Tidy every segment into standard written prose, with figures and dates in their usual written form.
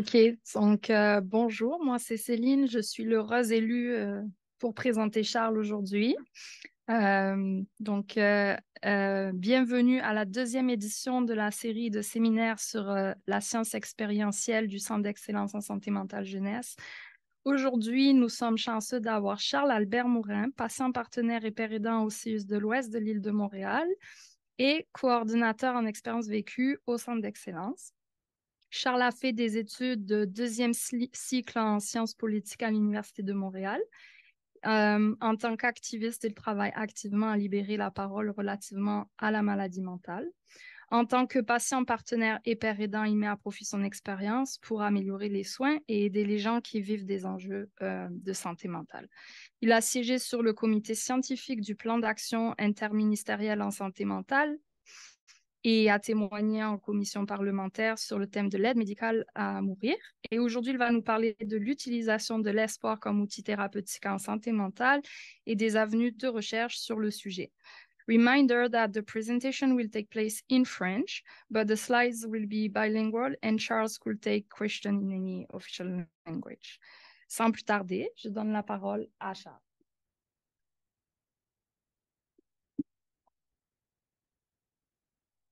Ok, donc bonjour, moi c'est Céline, je suis l'heureuse élue pour présenter Charles aujourd'hui. Bienvenue à la deuxième édition de la série de séminaires sur la science expérientielle du Centre d'excellence en santé mentale jeunesse. Aujourd'hui, nous sommes chanceux d'avoir Charles Albert Mourin, patient partenaire et père aidant au CIUS de l'Ouest de l'île de Montréal et coordonnateur en expérience vécue au Centre d'excellence. Charles a fait des études de deuxième cycle en sciences politiques à l'Université de Montréal. En tant qu'activiste, il travaille activement à libérer la parole relativement à la maladie mentale. En tant que patient partenaire et père aidant, il met à profit son expérience pour améliorer les soins et aider les gens qui vivent des enjeux de santé mentale. Il a siégé sur le comité scientifique du plan d'action interministériel en santé mentale et a témoigné en commission parlementaire sur le thème de l'aide médicale à mourir. Et aujourd'hui, il va nous parler de l'utilisation de l'espoir comme outil thérapeutique en santé mentale et des avenues de recherche sur le sujet. Reminder that the presentation will take place in French, but the slides will be bilingual and Charles could take question in any official language. Sans plus tarder, je donne la parole à Charles.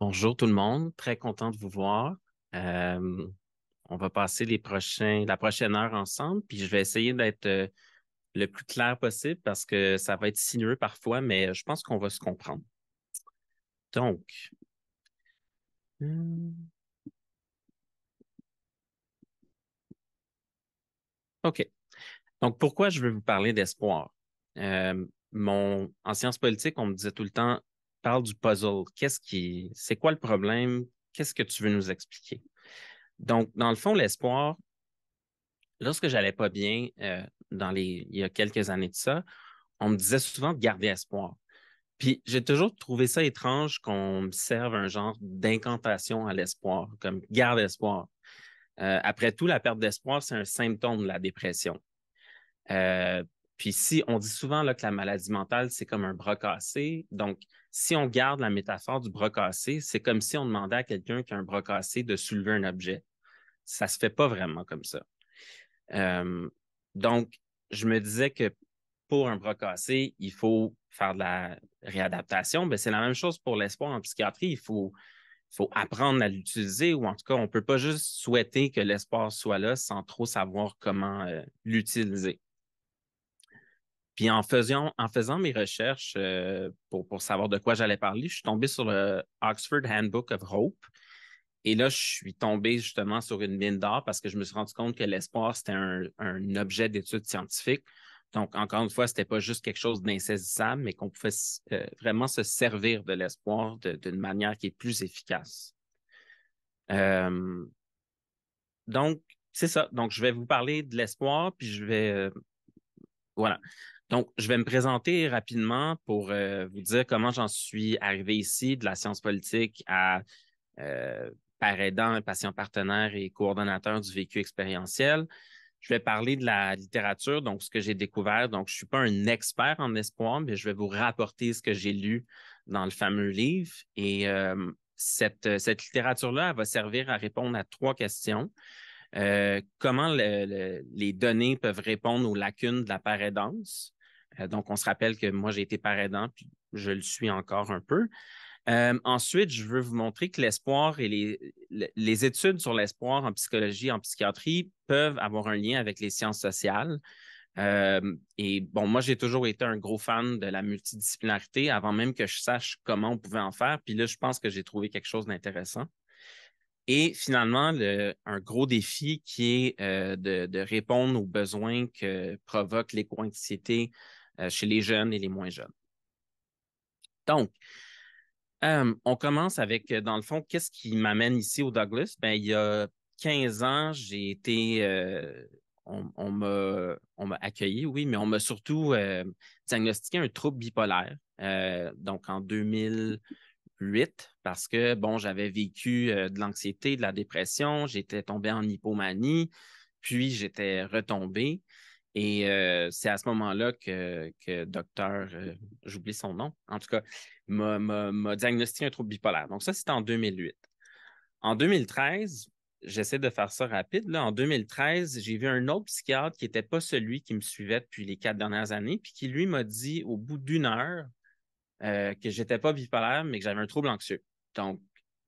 Bonjour tout le monde, très content de vous voir. Euh, on va passer la prochaine heure ensemble, puis je vais essayer d'être le plus clair possible parce que ça va être sinueux parfois, mais je pense qu'on va se comprendre. Donc, hmm, OK. Donc, pourquoi je veux vous parler d'espoir? En sciences politiques, on me disait tout le temps, parle du puzzle. C'est quoi le problème? Qu'est-ce que tu veux nous expliquer? Donc, dans le fond, l'espoir, lorsque j'allais pas bien, il y a quelques années de ça, on me disait souvent de garder espoir. Puis j'ai toujours trouvé ça étrange qu'on me serve un genre d'incantation à l'espoir, comme garde espoir. Après tout, la perte d'espoir, c'est un symptôme de la dépression. Euh, Puis si on dit souvent là, que la maladie mentale, c'est comme un bras cassé. Donc, si on garde la métaphore du bras cassé, c'est comme si on demandait à quelqu'un qui a un bras cassé de soulever un objet. Ça se fait pas vraiment comme ça. Euh, donc, je me disais que pour un bras cassé, il faut faire de la réadaptation. Ben, c'est la même chose pour l'espoir en psychiatrie. Il faut apprendre à l'utiliser ou en tout cas, on ne peut pas juste souhaiter que l'espoir soit là sans trop savoir comment l'utiliser. Puis en faisant mes recherches pour savoir de quoi j'allais parler, je suis tombé sur le Oxford Handbook of Hope. Et là, je suis tombé justement sur une mine d'or parce que je me suis rendu compte que l'espoir, c'était un objet d'étude scientifique. Donc, encore une fois, c'était pas juste quelque chose d'insaisissable, mais qu'on pouvait vraiment se servir de l'espoir d'une manière qui est plus efficace. Euh, donc, c'est ça. Donc, je vais vous parler de l'espoir, puis voilà. Donc, je vais me présenter rapidement pour vous dire comment j'en suis arrivé ici, de la science politique à euh, par aidant, patient partenaire et coordonnateur du vécu expérientiel. Je vais parler de la littérature, donc ce que j'ai découvert. Donc, je suis pas un expert en espoir, mais je vais vous rapporter ce que j'ai lu dans le fameux livre. Et cette littérature-là, elle va servir à répondre à trois questions. Comment les données peuvent répondre aux lacunes de la paraidance? Donc, on se rappelle que moi, j'ai été paraidant, puis je le suis encore un peu. Ensuite, je veux vous montrer que l'espoir et les études sur l'espoir en psychologie, en psychiatrie peuvent avoir un lien avec les sciences sociales. Et bon, moi, j'ai toujours été un gros fan de la multidisciplinarité avant même que je sache comment on pouvait en faire. Puis là, je pense que j'ai trouvé quelque chose d'intéressant. Et finalement, un gros défi qui est de répondre aux besoins que provoque l'éco-anxiété chez les jeunes et les moins jeunes. Donc, on commence avec, dans le fond, qu'est-ce qui m'amène ici au Douglas? Ben, il y a 15 ans, on m'a accueilli, oui, mais on m'a surtout diagnostiqué un trouble bipolaire. Donc, en 2008, parce que, bon, j'avais vécu de l'anxiété, de la dépression, j'étais tombé en hypomanie, puis j'étais retombé. Et c'est à ce moment-là que docteur, j'oublie son nom, en tout cas, m'a diagnostiqué un trouble bipolaire. Donc ça, c'était en 2008. En 2013, j'essaie de faire ça rapide. Là, en 2013, j'ai vu un autre psychiatre qui n'était pas celui qui me suivait depuis les 4 dernières années, puis qui, lui, m'a dit au bout d'1 heure que j'étais pas bipolaire, mais que j'avais un trouble anxieux. Donc,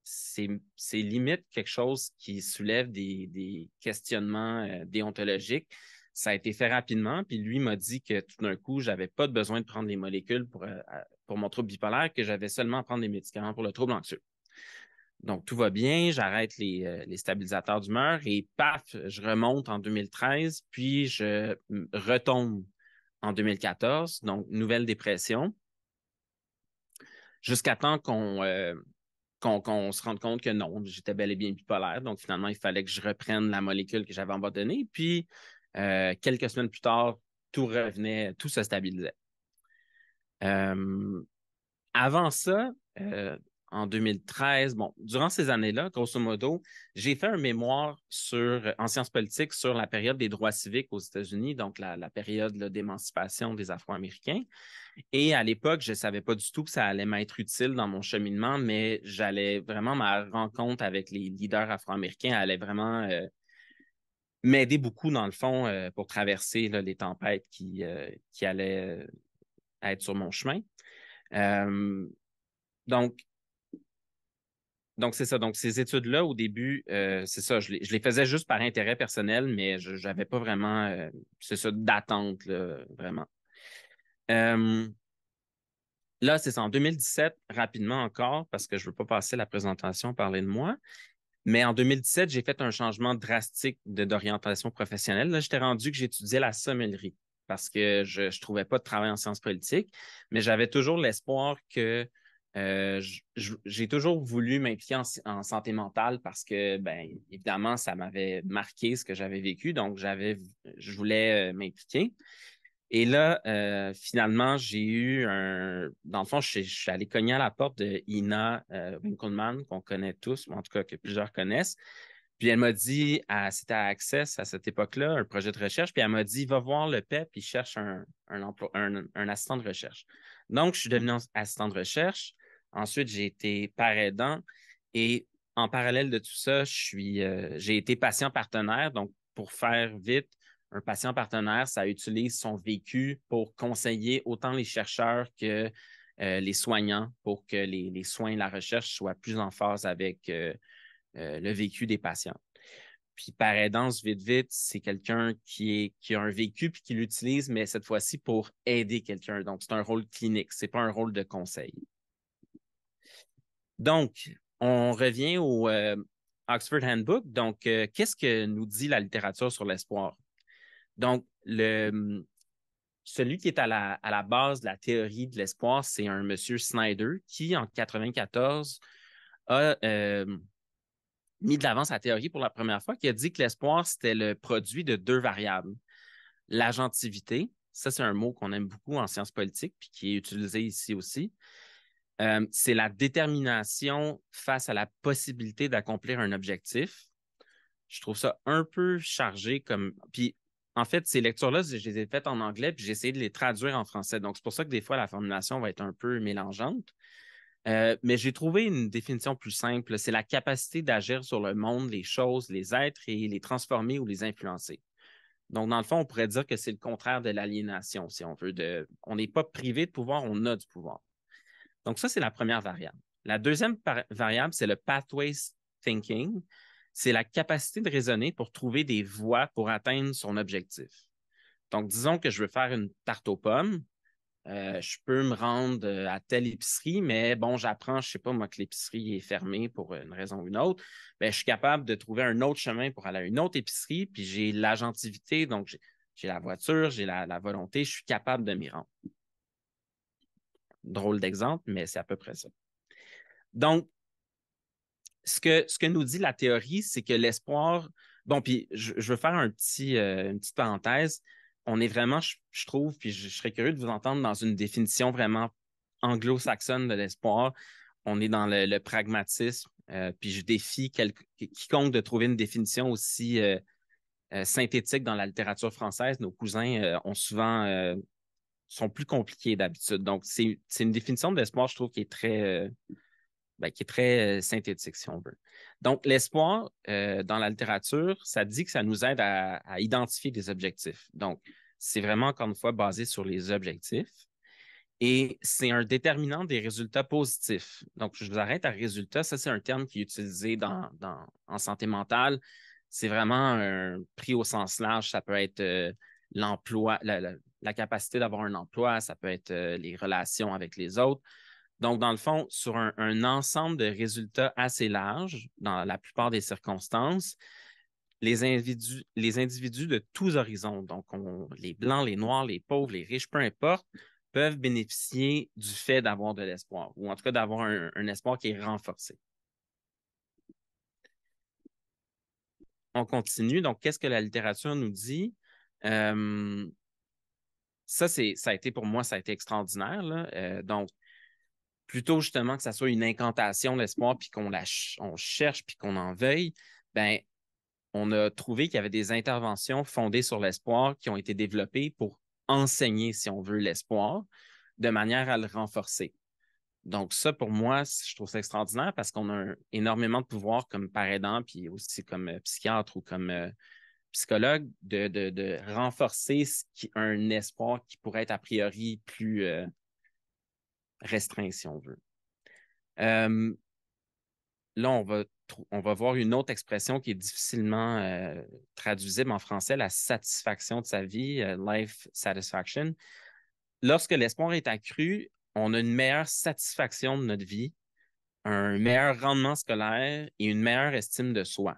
c'est limite quelque chose qui soulève des questionnements déontologiques. Ça a été fait rapidement, puis lui m'a dit que tout d'un coup, j'avais pas besoin de prendre les molécules pour mon trouble bipolaire, que j'avais seulement à prendre des médicaments pour le trouble anxieux. Donc, tout va bien, j'arrête les stabilisateurs d'humeur et paf, je remonte en 2013, puis je retombe en 2014, donc nouvelle dépression, jusqu'à temps qu'on se rende compte que non, j'étais bel et bien bipolaire. Donc, finalement, il fallait que je reprenne la molécule que j'avais abandonnée. Puis, quelques semaines plus tard, tout revenait, tout se stabilisait. Euh, Avant ça, en 2013, bon, durant ces années-là, grosso modo, j'ai fait un mémoire en sciences politiques sur la période des droits civiques aux États-Unis, donc la période là, d'émancipation des Afro-Américains. Et à l'époque, je ne savais pas du tout que ça allait m'être utile dans mon cheminement, mais j'allais vraiment, ma rencontre avec les leaders afro-américains allait vraiment m'aider beaucoup, dans le fond, pour traverser là, les tempêtes qui allaient être sur mon chemin. Euh, donc, donc, c'est ça. Donc, ces études-là, au début, c'est ça, je les faisais juste par intérêt personnel, mais je n'avais pas vraiment, c'est ça, d'attente, là, vraiment. Euh, Là, c'est ça, en 2017, rapidement encore, parce que je ne veux pas passer la présentation, parler de moi. Mais en 2017, j'ai fait un changement drastique d'orientation professionnelle. Là, j'étais rendu que j'étudiais la sommellerie parce que je ne trouvais pas de travail en sciences politiques, mais j'avais toujours l'espoir que j'ai toujours voulu m'impliquer en santé mentale parce que, bien, évidemment, ça m'avait marqué ce que j'avais vécu, donc je voulais m'impliquer. Et là, finalement, j'ai eu Dans le fond, je suis allé cogner à la porte de Ina Winkleman, qu'on connaît tous, ou en tout cas que plusieurs connaissent. Puis elle m'a dit, c'était à Access à cette époque-là, un projet de recherche, puis elle m'a dit, va voir le PEP, il cherche un assistant de recherche. Donc, je suis devenu assistant de recherche. Ensuite, j'ai été père aidant. Et en parallèle de tout ça, j'ai été patient partenaire. Donc, pour faire vite, un patient partenaire, ça utilise son vécu pour conseiller autant les chercheurs que les soignants pour que les soins et la recherche soient plus en phase avec le vécu des patients. Puis par aidance, vite, vite, c'est quelqu'un qui a un vécu puis qui l'utilise, mais cette fois-ci pour aider quelqu'un. Donc, c'est un rôle clinique, c'est pas un rôle de conseil. Donc, on revient au Oxford Handbook. Donc, qu'est-ce que nous dit la littérature sur l'espoir? Donc, celui qui est à la base de la théorie de l'espoir, c'est un monsieur Snyder qui, en 1994, a mis de l'avant sa théorie pour la première fois, qui a dit que l'espoir, c'était le produit de deux variables. L'agentivité, ça, c'est un mot qu'on aime beaucoup en sciences politiques, puis qui est utilisé ici aussi. C'est la détermination face à la possibilité d'accomplir un objectif. Je trouve ça un peu chargé comme. Puis, en fait, ces lectures-là, je les ai faites en anglais, puis j'ai essayé de les traduire en français. Donc, c'est pour ça que des fois, la formulation va être un peu mélangeante. Mais j'ai trouvé une définition plus simple. C'est la capacité d'agir sur le monde, les choses, les êtres et les transformer ou les influencer. Donc, dans le fond, on pourrait dire que c'est le contraire de l'aliénation, si on veut. On n'est pas privé de pouvoir, on a du pouvoir. Donc, ça, c'est la première variable. La deuxième variable, c'est le pathways thinking. C'est la capacité de raisonner pour trouver des voies pour atteindre son objectif. Donc, disons que je veux faire une tarte aux pommes. Je peux me rendre à telle épicerie, mais bon, j'apprends, je ne sais pas, moi, que l'épicerie est fermée pour une raison ou une autre. Bien, je suis capable de trouver un autre chemin pour aller à une autre épicerie, puis j'ai l'agentivité, donc j'ai la voiture, j'ai la volonté, je suis capable de m'y rendre. Drôle d'exemple, mais c'est à peu près ça. Donc, ce que nous dit la théorie, c'est que l'espoir. Bon, puis je veux faire une petite parenthèse. On est vraiment, je trouve, puis je serais curieux de vous entendre dans une définition vraiment anglo-saxonne de l'espoir. On est dans le pragmatisme, puis je défie quiconque de trouver une définition aussi synthétique dans la littérature française. Nos cousins ont souvent sont plus compliqués d'habitude. Donc, c'est une définition de l'espoir, je trouve, qui est très qui est très synthétique, si on veut. Donc, l'espoir, dans la littérature, ça dit que ça nous aide à identifier des objectifs. Donc, c'est vraiment, encore une fois, basé sur les objectifs. Et c'est un déterminant des résultats positifs. Donc, je vous arrête à résultat. Ça, c'est un terme qui est utilisé en santé mentale. C'est vraiment pris au sens large. Ça peut être l'emploi, la capacité d'avoir un emploi, ça peut être les relations avec les autres. Donc, dans le fond, sur un ensemble de résultats assez large, dans la plupart des circonstances, les individus de tous horizons, donc les blancs, les noirs, les pauvres, les riches, peu importe, peuvent bénéficier du fait d'avoir de l'espoir, ou en tout cas d'avoir un espoir qui est renforcé. On continue. Donc, qu'est-ce que la littérature nous dit? Ça a été pour moi, ça a été extraordinaire, là. Donc, plutôt justement que ça soit une incantation, l'espoir, puis on cherche, puis qu'on en veuille, ben, on a trouvé qu'il y avait des interventions fondées sur l'espoir qui ont été développées pour enseigner, si on veut, l'espoir, de manière à le renforcer. Donc, ça, pour moi, je trouve ça extraordinaire parce qu'on a énormément de pouvoir comme parent aidant, puis aussi comme psychiatre ou comme psychologue, de renforcer un espoir qui pourrait être a priori plus restreint, si on veut. Là, on va voir une autre expression qui est difficilement traduisible en français, la satisfaction de sa vie, life satisfaction. Lorsque l'espoir est accru, on a une meilleure satisfaction de notre vie, un meilleur rendement scolaire et une meilleure estime de soi.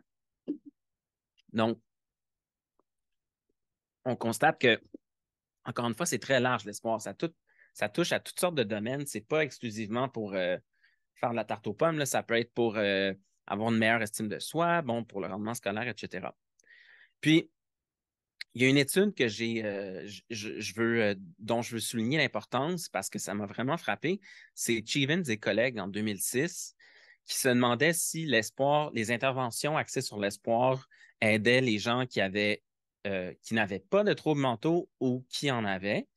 Donc, on constate que, encore une fois, c'est très large l'espoir. Ça touche à toutes sortes de domaines. Ce n'est pas exclusivement pour faire de la tarte aux pommes. Là. Ça peut être pour avoir une meilleure estime de soi, bon, pour le rendement scolaire, etc. Puis, il y a une étude que dont je veux souligner l'importance parce que ça m'a vraiment frappé. C'est Chevins et collègues en 2006 qui se demandaient si les interventions axées sur l'espoir aidaient les gens qui n'avaient pas de troubles mentaux ou qui en avaient.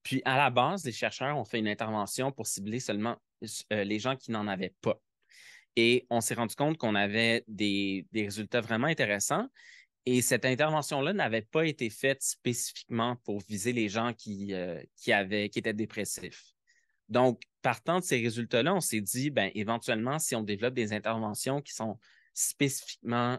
Puis, à la base, les chercheurs ont fait une intervention pour cibler seulement les gens qui n'en avaient pas. Et on s'est rendu compte qu'on avait des résultats vraiment intéressants. Et cette intervention-là n'avait pas été faite spécifiquement pour viser les gens qui étaient dépressifs. Donc, partant de ces résultats-là, on s'est dit, ben, éventuellement, si on développe des interventions qui sont spécifiquement,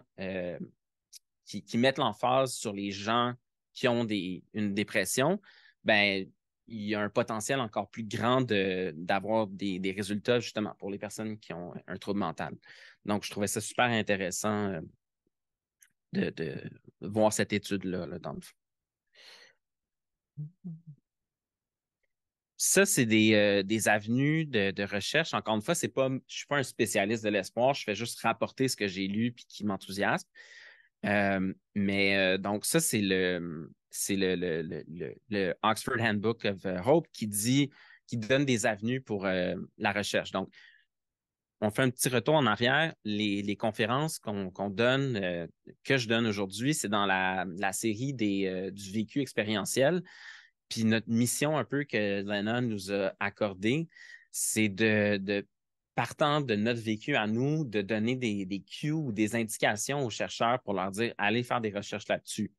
qui mettent l'emphase sur les gens qui ont une dépression, ben, il y a un potentiel encore plus grand d'avoir des résultats justement pour les personnes qui ont un trouble mental. Donc, je trouvais ça super intéressant de voir cette étude-là là, dans le fond. Ça, c'est des avenues de recherche. Encore une fois, je ne suis pas un spécialiste de l'espoir, je fais juste rapporter ce que j'ai lu et qui m'enthousiasme. Donc, ça, c'est le Oxford Handbook of Hope qui donne des avenues pour la recherche. Donc, on fait un petit retour en arrière. Les conférences qu'on donne, que je donne aujourd'hui, c'est dans la série du vécu expérientiel. Puis notre mission un peu que Lena nous a accordée, c'est partant de notre vécu à nous, de donner des cues ou des indications aux chercheurs pour leur dire allez faire des recherches là-dessus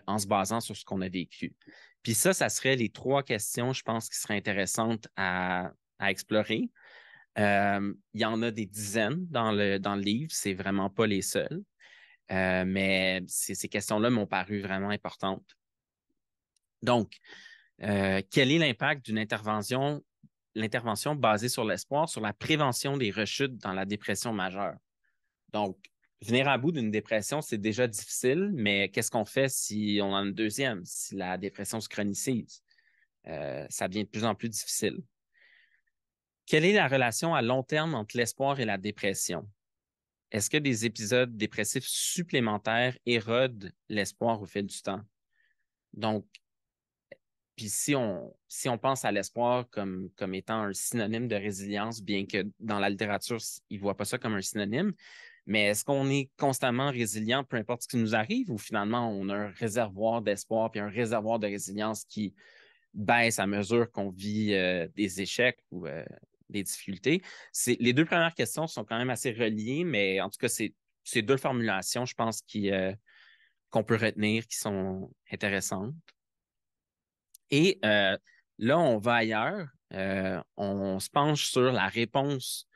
en se basant sur ce qu'on a vécu. Puis ça serait les 3 questions, je pense, qui seraient intéressantes à explorer. Il y en a des dizaines dans le livre, c'est vraiment pas les seuls. Mais ces questions-là m'ont paru vraiment importantes. Donc, quel est l'impact d'une l'intervention basée sur l'espoir, sur la prévention des rechutes dans la dépression majeure? Donc, venir à bout d'une dépression, c'est déjà difficile, mais qu'est-ce qu'on fait si on en a une deuxième, si la dépression se chronicise? Ça devient de plus en plus difficile. Quelle est la relation à long terme entre l'espoir et la dépression? Est-ce que des épisodes dépressifs supplémentaires érodent l'espoir au fil du temps? Donc, puis si on pense à l'espoir comme étant un synonyme de résilience, bien que dans la littérature, ils ne voient pas ça comme un synonyme, mais est-ce qu'on est constamment résilient, peu importe ce qui nous arrive, ou finalement on a un réservoir d'espoir puis un réservoir de résilience qui baisse à mesure qu'on vit des échecs ou des difficultés. Les deux premières questions sont quand même assez reliées, mais en tout cas, c'est deux formulations, je pense, qu'on peut retenir, qui sont intéressantes. Et là, on va ailleurs. On se penche sur la réponse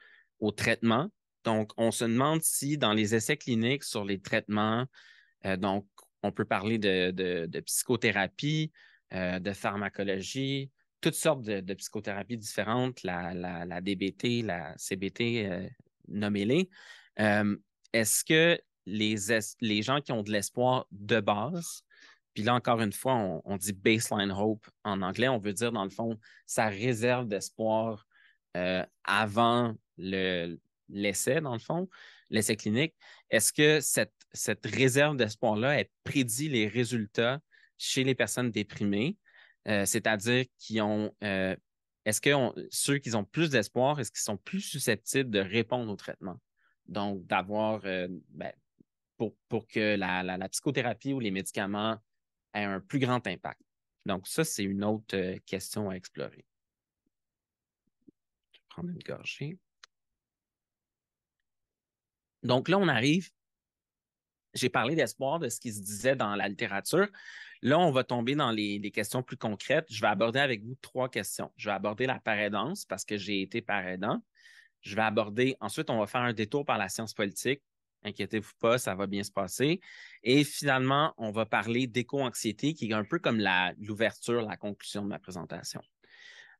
au traitement. Donc, on se demande si dans les essais cliniques sur les traitements, donc, on peut parler de psychothérapie, de pharmacologie, toutes sortes de psychothérapies différentes, la DBT, la CBT, nommez-les. Est-ce que les gens qui ont de l'espoir de base, puis là, encore une fois, on dit baseline hope en anglais, on veut dire, dans le fond, sa réserve d'espoir avant l'essai, dans le fond, l'essai clinique. Est-ce que cette réserve d'espoir-là, elle prédit les résultats chez les personnes déprimées? C'est-à-dire est-ce que ceux qui ont plus d'espoir, est-ce qu'ils sont plus susceptibles de répondre au traitement? Donc, d'avoir, pour que la psychothérapie ou les médicaments aient un plus grand impact. Donc, ça, c'est une autre question à explorer. Je vais prendre une gorgée. Donc là, on arrive. J'ai parlé d'espoir, de ce qui se disait dans la littérature. Là, on va tomber dans les questions plus concrètes. Je vais aborder avec vous 3 questions. Je vais aborder la paraidance parce que j'ai été paraidant. Je vais aborder, ensuite, on va faire un détour par la science politique. Inquiétez-vous pas, ça va bien se passer. Et finalement, on va parler d'éco-anxiété, qui est un peu comme l'ouverture, la conclusion de ma présentation.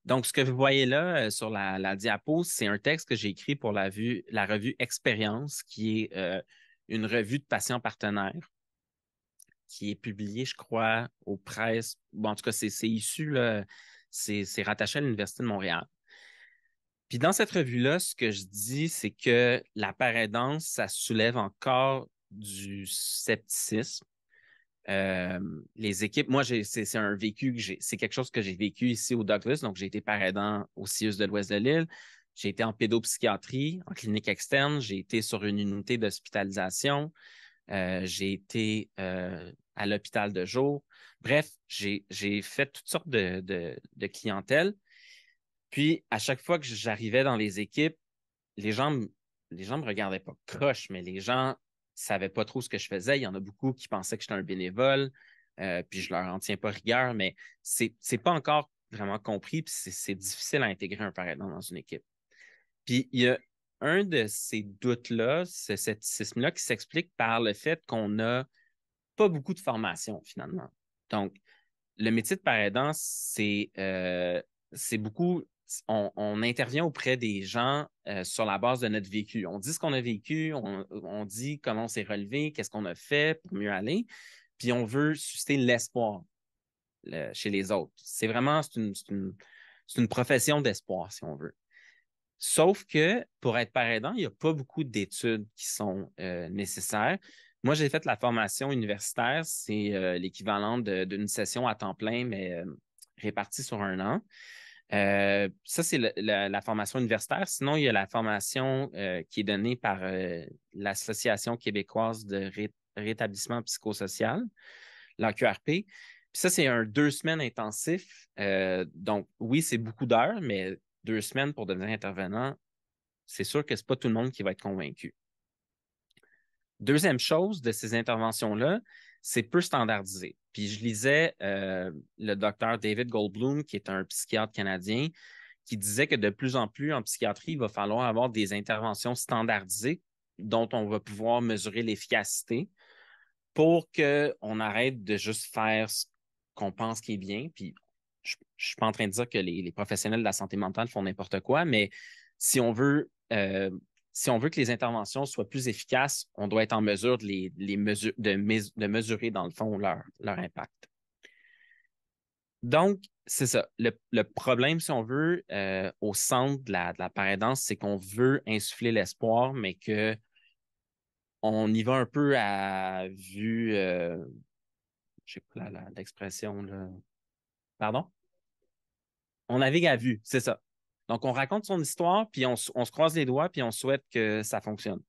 Donc, ce que vous voyez là sur la diapo, c'est un texte que j'ai écrit pour la revue Expérience, qui est une revue de patients partenaires, qui est publiée, je crois, aux presses. Bon, en tout cas, c'est issu, c'est rattaché à l'Université de Montréal. Puis dans cette revue-là, ce que je dis, c'est que la paraidance, ça soulève encore du scepticisme. Les équipes, moi, c'est un vécu c'est quelque chose que j'ai vécu ici au Douglas. Donc, j'ai été paraidant au CIUS de l'Ouest de l'île. J'ai été en pédopsychiatrie, en clinique externe. J'ai été sur une unité d'hospitalisation. J'ai été à l'hôpital de jour. Bref, j'ai fait toutes sortes de clientèle. Puis, à chaque fois que j'arrivais dans les équipes, les gens me regardaient pas croche, mais les gens savaient pas trop ce que je faisais. Il y en a beaucoup qui pensaient que j'étais un bénévole, puis je leur en tiens pas rigueur, mais c'est pas encore vraiment compris, puis c'est difficile à intégrer un paraidant dans une équipe. Puis il y a un de ces doutes-là, ce scepticisme-là, qui s'explique par le fait qu'on n'a pas beaucoup de formation, finalement. Donc, le métier de paraidant, c'est beaucoup. On intervient auprès des gens sur la base de notre vécu. On dit ce qu'on a vécu, on dit comment on s'est relevé, qu'est-ce qu'on a fait pour mieux aller, puis on veut susciter l'espoir chez les autres. C'est vraiment, c'est une profession d'espoir, si on veut. Sauf que pour être paraidant, il n'y a pas beaucoup d'études qui sont nécessaires. Moi, j'ai fait la formation universitaire, c'est l'équivalent d'une session à temps plein, mais répartie sur un an. Ça, c'est la formation universitaire. Sinon, il y a la formation qui est donnée par l'Association québécoise de rétablissement psychosocial, l'AQRP. Puis ça, c'est un 2 semaines intensif. Donc, oui, c'est beaucoup d'heures, mais 2 semaines pour devenir intervenant, c'est sûr que ce n'est pas tout le monde qui va être convaincu. Deuxième chose de ces interventions-là, c'est peu standardisé. Puis je lisais le docteur David Goldbloom, qui est un psychiatre canadien, qui disait que de plus en plus en psychiatrie, il va falloir avoir des interventions standardisées dont on va pouvoir mesurer l'efficacité pour qu'on arrête de juste faire ce qu'on pense qui est bien. Puis je ne suis pas en train de dire que les professionnels de la santé mentale font n'importe quoi, mais si on veut que les interventions soient plus efficaces, on doit être en mesure de mesurer, dans le fond, leur impact. Donc, c'est ça. Le problème, si on veut, au centre de la paraidance, c'est qu'on veut insuffler l'espoir, mais qu'on y va un peu à vue, je sais pas l'expression, là. Pardon? On navigue à vue, c'est ça. Donc, on raconte son histoire, puis on se croise les doigts, puis on souhaite que ça fonctionne.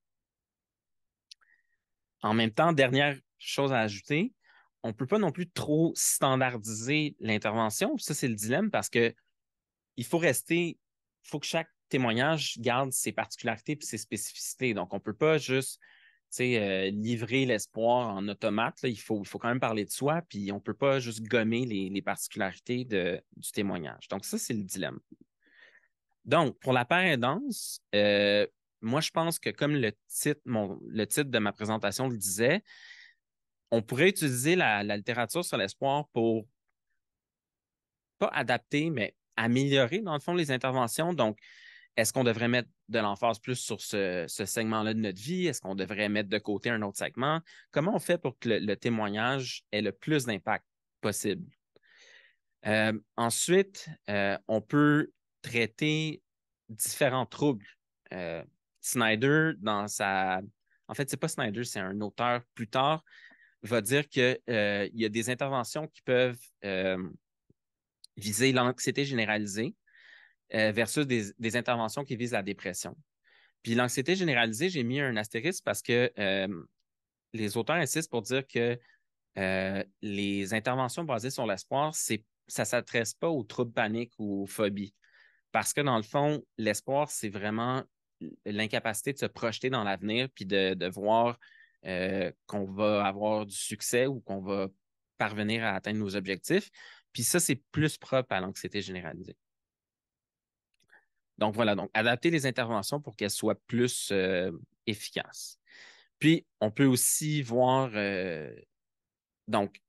En même temps, dernière chose à ajouter, on ne peut pas non plus trop standardiser l'intervention. Ça, c'est le dilemme parce que il faut que témoignage garde ses particularités et ses spécificités. Donc, on ne peut pas juste livrer l'espoir en automate. Là. Il faut quand même parler de soi, puis on ne peut pas juste gommer les particularités du témoignage. Donc, ça, c'est le dilemme. Donc, pour la paire aidance, moi, je pense que comme le titre de ma présentation le disait, on pourrait utiliser la littérature sur l'espoir pour pas adapter, mais améliorer, dans le fond, les interventions. Donc, est-ce qu'on devrait mettre de l'emphase plus sur ce segment-là de notre vie? Est-ce qu'on devrait mettre de côté un autre segment? Comment on fait pour que le témoignage ait le plus d'impact possible? Ensuite, on peut traiter différents troubles. Snyder, en fait, c'est pas Snyder, c'est un auteur plus tard, va dire qu'il y a des interventions qui peuvent viser l'anxiété généralisée versus des interventions qui visent la dépression. Puis l'anxiété généralisée, j'ai mis un astérisque parce que les auteurs insistent pour dire que les interventions basées sur l'espoir, ça ne s'adresse pas aux troubles paniques ou aux phobies. Parce que dans le fond, l'espoir, c'est vraiment l'incapacité de se projeter dans l'avenir puis de voir qu'on va avoir du succès ou qu'on va parvenir à atteindre nos objectifs. Puis ça, c'est plus propre à l'anxiété généralisée. Donc voilà, donc adapter les interventions pour qu'elles soient plus efficaces. Puis, on peut aussi voir, donc,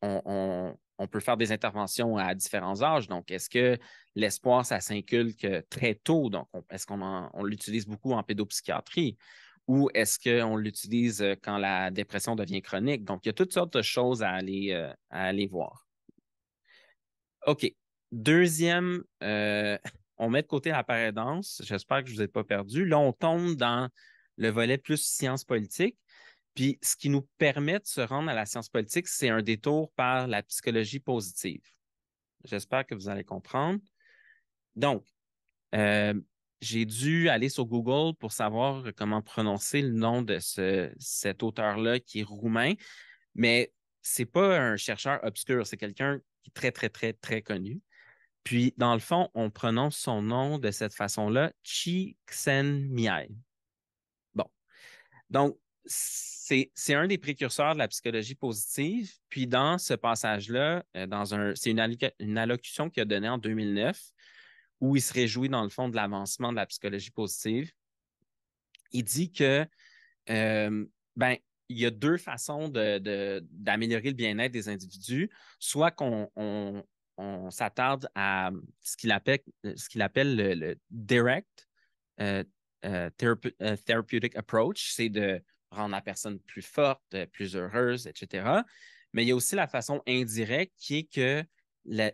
on peut faire des interventions à différents âges. Donc, est-ce que l'espoir, ça s'inculque très tôt? Donc, est-ce qu'on l'utilise beaucoup en pédopsychiatrie? Ou est-ce qu'on l'utilise quand la dépression devient chronique? Donc, il y a toutes sortes de choses à aller voir. OK. Deuxième, on met de côté la paraidance. J'espère que je ne vous ai pas perdu. Là, on tombe dans le volet plus sciences politiques. Puis, ce qui nous permet de se rendre à la science politique, c'est un détour par la psychologie positive. J'espère que vous allez comprendre. Donc, j'ai dû aller sur Google pour savoir comment prononcer le nom de cet auteur-là qui est roumain, mais c'est pas un chercheur obscur, c'est quelqu'un qui est très, très, très, très connu. Puis, dans le fond, on prononce son nom de cette façon-là, Csikszentmihalyi. Bon. Donc, c'est un des précurseurs de la psychologie positive. Puis, dans ce passage-là, c'est une allocution qu'il a donnée en 2009 où il se réjouit, dans le fond, de l'avancement de la psychologie positive. Il dit que, ben, il y a deux façons d'améliorer le bien-être des individus. Soit qu'on s'attarde à ce qu'il appelle le direct therapeutic approach, c'est de rendre la personne plus forte, plus heureuse, etc. Mais il y a aussi la façon indirecte qui est que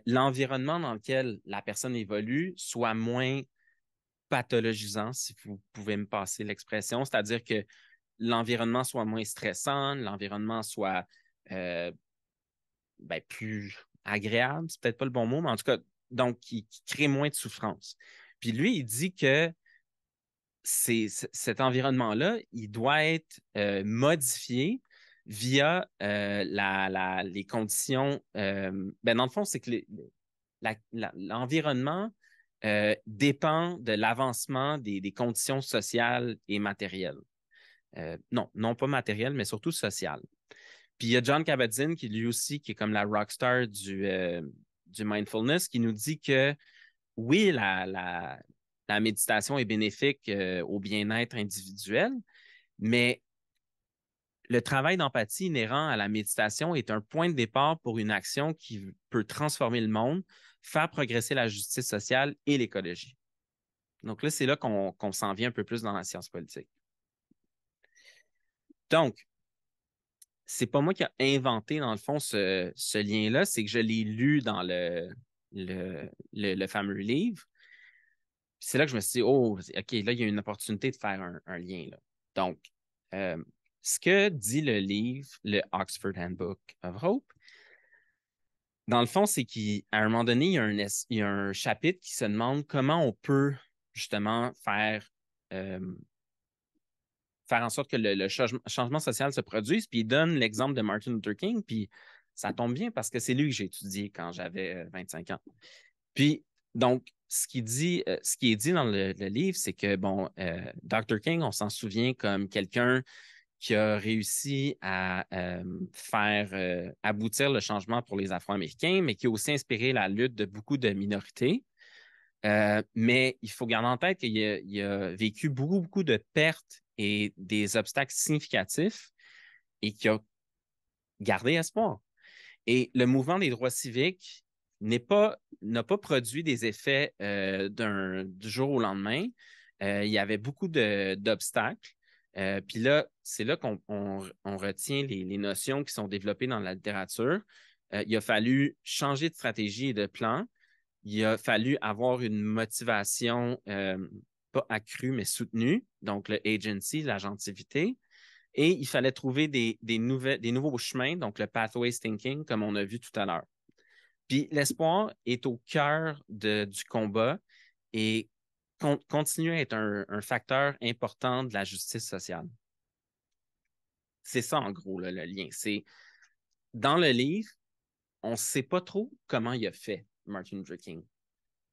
l'environnement dans lequel la personne évolue soit moins pathologisant, si vous pouvez me passer l'expression, c'est-à-dire que l'environnement soit moins stressant, l'environnement soit plus agréable, c'est peut-être pas le bon mot, mais en tout cas, donc qui crée moins de souffrance. Puis lui, il dit que cet environnement-là, il doit être modifié via les conditions. Dans le fond, c'est que l'environnement dépend de l'avancement des conditions sociales et matérielles. Non pas matérielles, mais surtout sociales. Puis il y a John Kabat-Zinn qui lui aussi, qui est comme la rockstar du mindfulness, qui nous dit que oui, la méditation est bénéfique au bien-être individuel, mais le travail d'empathie inhérent à la méditation est un point de départ pour une action qui peut transformer le monde, faire progresser la justice sociale et l'écologie. Donc là, c'est là qu'on s'en vient un peu plus dans la science politique. Donc, c'est pas moi qui ai inventé, dans le fond, ce lien-là, c'est que je l'ai lu dans le fameux livre. Puis c'est là que je me suis dit, oh, OK, là, il y a une opportunité de faire un lien. Là. Donc, ce que dit le livre, le Oxford Handbook of Hope, dans le fond, c'est qu'à un moment donné, il y a un chapitre qui se demande comment on peut justement faire en sorte que le changement social se produise. Puis il donne l'exemple de Martin Luther King, puis ça tombe bien parce que c'est lui que j'ai étudié quand j'avais 25 ans. Puis, donc, ce qui est dit dans le livre, c'est que, bon, Dr. King, on s'en souvient comme quelqu'un qui a réussi à faire aboutir le changement pour les Afro-Américains, mais qui a aussi inspiré la lutte de beaucoup de minorités. Mais il faut garder en tête qu'il a vécu beaucoup, beaucoup de pertes et des obstacles significatifs et qu'il a gardé espoir. Et le mouvement des droits civiques n'a pas produit des effets du jour au lendemain. Il y avait beaucoup d'obstacles. Puis là, c'est là qu'on retient les notions qui sont développées dans la littérature. Il a fallu changer de stratégie et de plan. Il a fallu avoir une motivation pas accrue, mais soutenue, donc le agency, l'agentivité. Et il fallait trouver des nouveaux chemins, donc le pathways thinking, comme on a vu tout à l'heure. Puis l'espoir est au cœur du combat et continue à être un facteur important de la justice sociale. C'est ça, en gros, là, le lien. C'est dans le livre, on ne sait pas trop comment il a fait, Martin Luther King.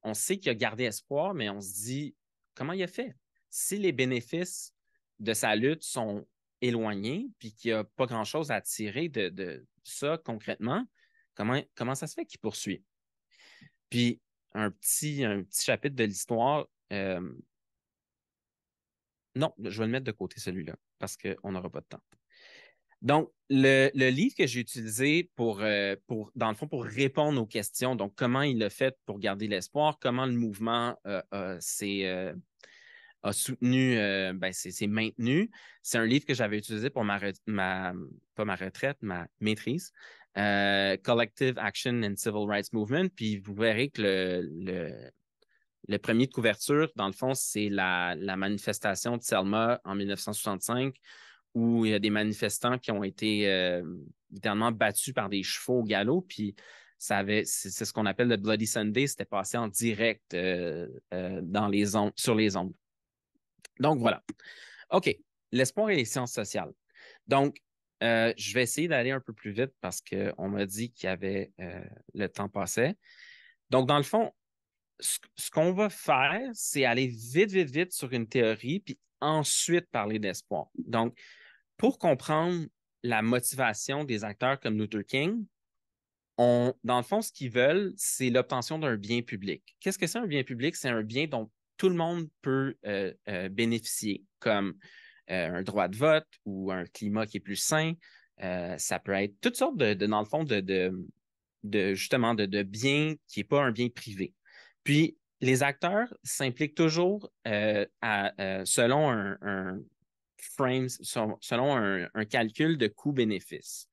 On sait qu'il a gardé espoir, mais on se dit, comment il a fait? Si les bénéfices de sa lutte sont éloignés, puis qu'il n'y a pas grand-chose à tirer de ça concrètement, comment ça se fait qu'il poursuit? Puis, un petit chapitre de l'histoire, non, je vais le mettre de côté celui-là, parce qu'on n'aura pas de temps. Donc, le livre que j'ai utilisé dans le fond, pour répondre aux questions, donc comment il a fait pour garder l'espoir, comment le mouvement a soutenu, s'est maintenu, c'est un livre que j'avais utilisé pour pas ma retraite, ma maîtrise, Collective Action and Civil Rights Movement. Puis vous verrez que le premier de couverture, dans le fond, c'est la manifestation de Selma en 1965, où il y a des manifestants qui ont été littéralement battus par des chevaux au galop. Puis c'est ce qu'on appelle le Bloody Sunday. C'était passé en direct sur les ondes. Donc voilà. OK. L'espoir et les sciences sociales. Donc, je vais essayer d'aller un peu plus vite parce qu'on m'a dit qu'il y avait le temps passait. Donc, dans le fond, ce qu'on va faire, c'est aller vite, vite, vite sur une théorie, puis ensuite parler d'espoir. Donc, pour comprendre la motivation des acteurs comme Luther King, dans le fond, ce qu'ils veulent, c'est l'obtention d'un bien public. Qu'est-ce que c'est un bien public? C'est un bien dont tout le monde peut bénéficier, comme un droit de vote ou un climat qui est plus sain. Ça peut être toutes sortes dans le fond, justement, de biens qui n'est pas un bien privé. Puis, les acteurs s'impliquent toujours selon un frame, selon un calcul de coût-bénéfice.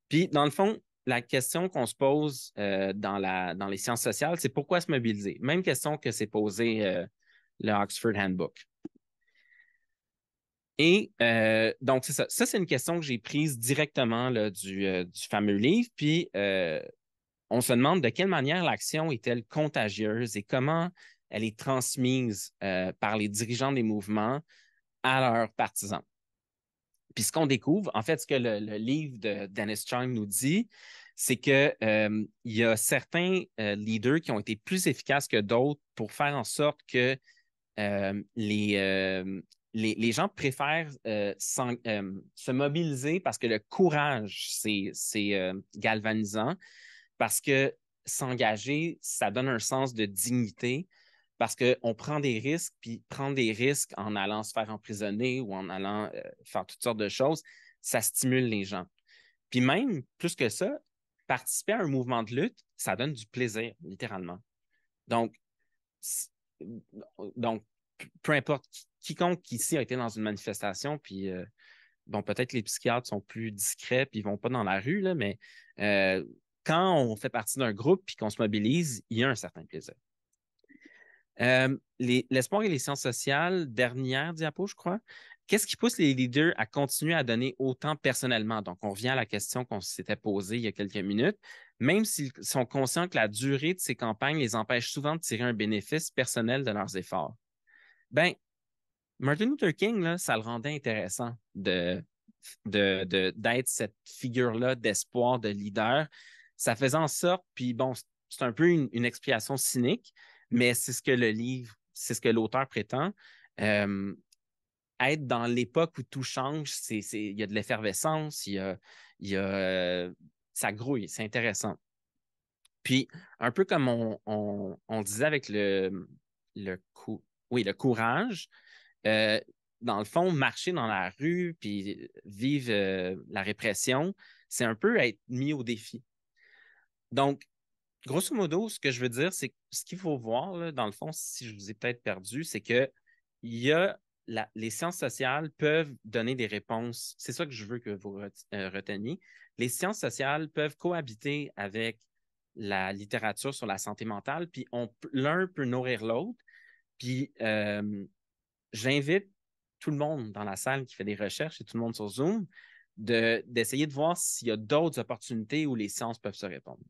Puis, dans le fond, la question qu'on se pose dans les sciences sociales, c'est pourquoi se mobiliser? Même question que s'est posée le Oxford Handbook. Et donc, c'est ça. Ça, c'est une question que j'ai prise directement là, du fameux livre. Puis, on se demande de quelle manière l'action est-elle contagieuse et comment elle est transmise par les dirigeants des mouvements à leurs partisans. Puis ce qu'on découvre, en fait, ce que le livre de Dennis Chung nous dit, c'est qu'il y a certains leaders qui ont été plus efficaces que d'autres pour faire en sorte que les gens préfèrent se mobiliser parce que le courage, c'est galvanisant, parce que s'engager, ça donne un sens de dignité, parce qu'on prend des risques, puis prendre des risques en allant se faire emprisonner ou en allant faire toutes sortes de choses, ça stimule les gens. Puis même, plus que ça, participer à un mouvement de lutte, ça donne du plaisir, littéralement. Donc, peu importe, quiconque ici a été dans une manifestation, puis bon, peut-être les psychiatres sont plus discrets, puis ils ne vont pas dans la rue, là, mais quand on fait partie d'un groupe puis qu'on se mobilise, il y a un certain plaisir. L'espoir et les sciences sociales, dernière diapo, je crois. Qu'est-ce qui pousse les leaders à continuer à donner autant personnellement? Donc, on revient à la question qu'on s'était posée il y a quelques minutes. Même s'ils sont conscients que la durée de ces campagnes les empêche souvent de tirer un bénéfice personnel de leurs efforts. Ben, Martin Luther King, là, ça le rendait intéressant d'être cette figure-là d'espoir, de leader. Ça faisait en sorte, puis bon, c'est un peu une expiation cynique, mais c'est ce que le livre, c'est ce que l'auteur prétend. Euh, Être dans l'époque où tout change, il y a de l'effervescence, il y a, ça grouille, c'est intéressant. Puis, un peu comme on disait avec le, oui, le courage, euh, dans le fond, marcher dans la rue puis vivre la répression, c'est un peu être mis au défi. Donc, grosso modo, ce que je veux dire, c'est que ce qu'il faut voir, là, dans le fond, si je vous ai peut-être perdu, c'est que il y a les sciences sociales peuvent donner des réponses. C'est ça que je veux que vous reteniez. Les sciences sociales peuvent cohabiter avec la littérature sur la santé mentale, puis l'un peut nourrir l'autre. Puis j'invite tout le monde dans la salle qui fait des recherches et tout le monde sur Zoom d'essayer de voir s'il y a d'autres opportunités où les sciences peuvent se répondre.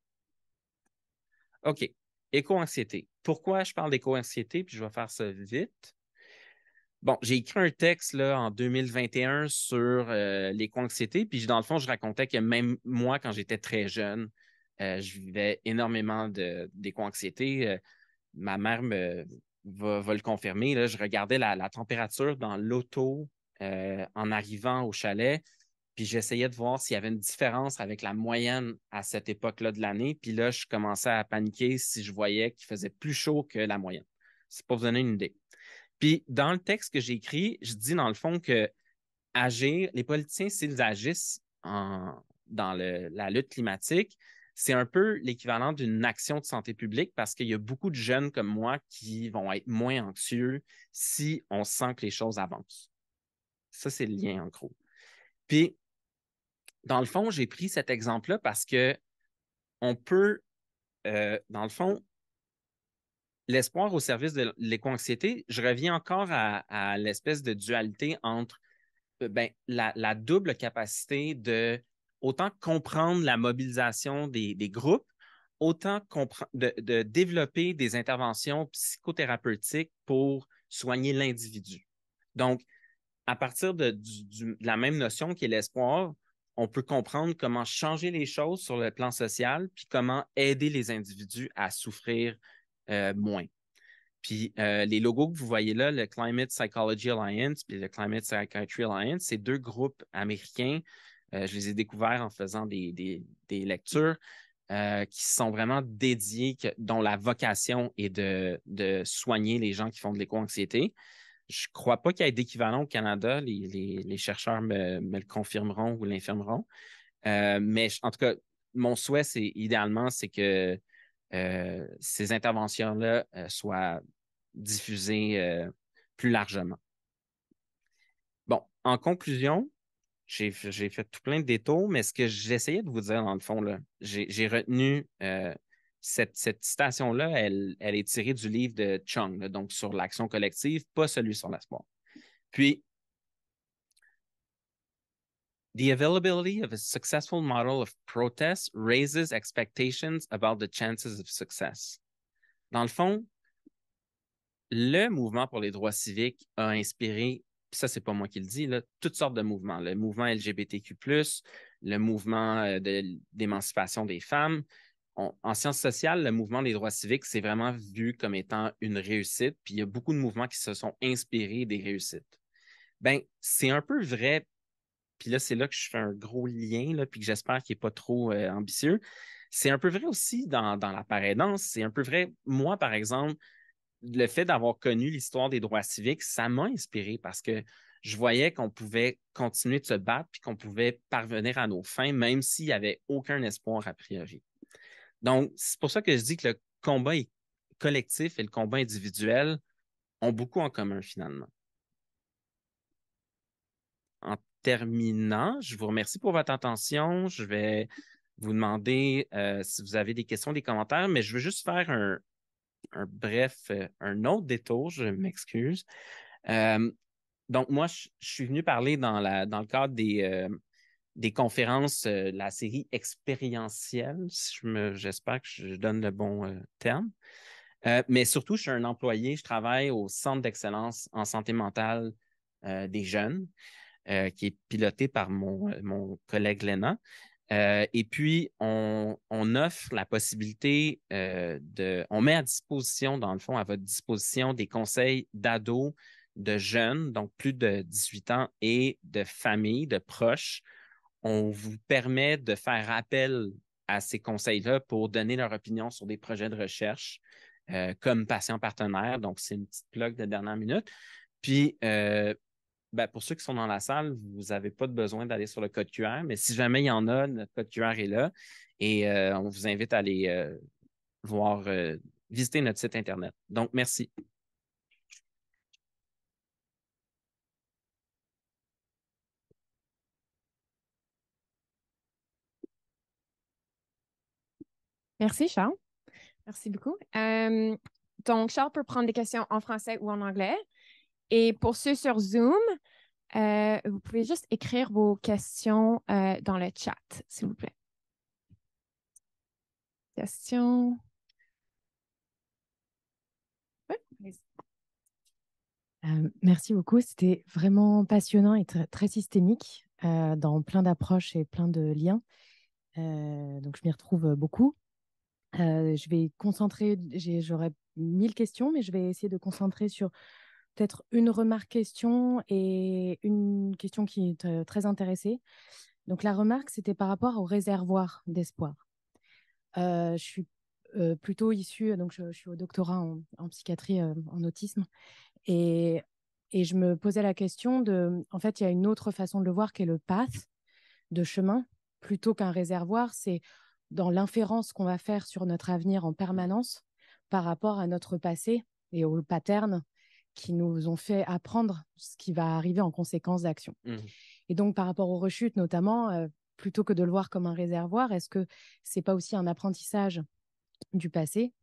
OK. Éco-anxiété. Pourquoi je parle d'éco-anxiété, puis je vais faire ça vite? Bon, j'ai écrit un texte là, en 2021 sur l'éco-anxiété, puis dans le fond, je racontais que même moi, quand j'étais très jeune, je vivais énormément d'éco-anxiété. Ma mère va le confirmer. Là, je regardais la température dans l'auto en arrivant au chalet, puis j'essayais de voir s'il y avait une différence avec la moyenne à cette époque-là de l'année. Puis là, je commençais à paniquer si je voyais qu'il faisait plus chaud que la moyenne. C'est pour vous donner une idée. Puis dans le texte que j'ai écrit, je dis dans le fond que agir, les politiciens, s'ils agissent dans la lutte climatique, c'est un peu l'équivalent d'une action de santé publique parce qu'il y a beaucoup de jeunes comme moi qui vont être moins anxieux si on sent que les choses avancent. Ça, c'est le lien en gros. Puis, dans le fond, j'ai pris cet exemple-là parce que on peut, dans le fond, l'espoir au service de l'éco-anxiété, je reviens encore à l'espèce de dualité entre la double capacité de autant comprendre la mobilisation des groupes, autant de développer des interventions psychothérapeutiques pour soigner l'individu. Donc, à partir de la même notion qui est l'espoir, on peut comprendre comment changer les choses sur le plan social, puis comment aider les individus à souffrir moins. Puis les logos que vous voyez là, le Climate Psychology Alliance puis le Climate Psychiatry Alliance, c'est deux groupes américains. Je les ai découverts en faisant des lectures qui sont vraiment dédiés, dont la vocation est de soigner les gens qui font de l'éco-anxiété. Je ne crois pas qu'il y ait d'équivalent au Canada. Les chercheurs me le confirmeront ou l'infirmeront. Mais en tout cas, mon souhait, idéalement, c'est que ces interventions-là soient diffusées plus largement. Bon, en conclusion, j'ai fait tout plein de détours, mais ce que j'essayais de vous dire, dans le fond, là, j'ai retenu cette citation-là, elle est tirée du livre de Chung, là, donc sur l'action collective, pas celui sur l'espoir. Puis, the availability of a successful model of protest raises expectations about the chances of success. Dans le fond, le mouvement pour les droits civiques a inspiré, puis ça, c'est pas moi qui le dis, là, toutes sortes de mouvements. Le mouvement LGBTQ+, le mouvement d'émancipation des femmes. En sciences sociales, le mouvement des droits civiques, c'est vraiment vu comme étant une réussite, puis il y a beaucoup de mouvements qui se sont inspirés des réussites. Ben, c'est un peu vrai, puis là, c'est là que je fais un gros lien, là, puis que j'espère qu'il n'est pas trop ambitieux. C'est un peu vrai aussi dans la parrainance. C'est un peu vrai, moi, par exemple, le fait d'avoir connu l'histoire des droits civiques, ça m'a inspiré parce que je voyais qu'on pouvait continuer de se battre puis qu'on pouvait parvenir à nos fins, même s'il n'y avait aucun espoir a priori. Donc, c'est pour ça que je dis que le combat collectif et le combat individuel ont beaucoup en commun finalement. En terminant, je vous remercie pour votre attention. Je vais vous demander si vous avez des questions, des commentaires, mais je veux juste faire un autre détour, je m'excuse. Donc, moi, je suis venu parler dans le cadre des conférences, la série expérientielle, j'espère que je donne le bon terme. Mais surtout, je suis un employé, je travaille au Centre d'excellence en santé mentale des jeunes, qui est piloté par mon collègue Léna. Et puis, on offre la possibilité on met à disposition, dans le fond, à votre disposition des conseils d'ados, de jeunes, donc plus de 18 ans, et de familles, de proches. On vous permet de faire appel à ces conseils-là pour donner leur opinion sur des projets de recherche comme patient partenaire. Donc, c'est une petite plug de dernière minute. Puis, ben, pour ceux qui sont dans la salle, vous n'avez pas de besoin d'aller sur le code QR, mais si jamais il y en a, notre code QR est là et on vous invite à aller voir, visiter notre site Internet. Donc, merci. Merci, Charles. Merci beaucoup. Donc, Charles peut prendre des questions en français ou en anglais. Et pour ceux sur Zoom, vous pouvez juste écrire vos questions dans le chat, s'il vous plaît. Questions? Oui, allez-y. Merci beaucoup. C'était vraiment passionnant et très systémique dans plein d'approches et plein de liens. Donc, je m'y retrouve beaucoup. Je vais concentrer, j'aurais 1000 questions, mais je vais essayer de concentrer sur peut-être une remarque question et une question qui est très intéressée. Donc, la remarque, c'était par rapport au réservoir d'espoir. Je suis plutôt issue, donc je suis au doctorat en psychiatrie, en autisme. Et je me posais la question en fait, il y a une autre façon de le voir qui est le path, de chemin, plutôt qu'un réservoir. C'est dans l'inférence qu'on va faire sur notre avenir en permanence par rapport à notre passé et aux patterns qui nous ont fait apprendre ce qui va arriver en conséquence d'action. Et donc, par rapport aux rechutes notamment, plutôt que de le voir comme un réservoir, est-ce que c'est pas aussi un apprentissage du passé,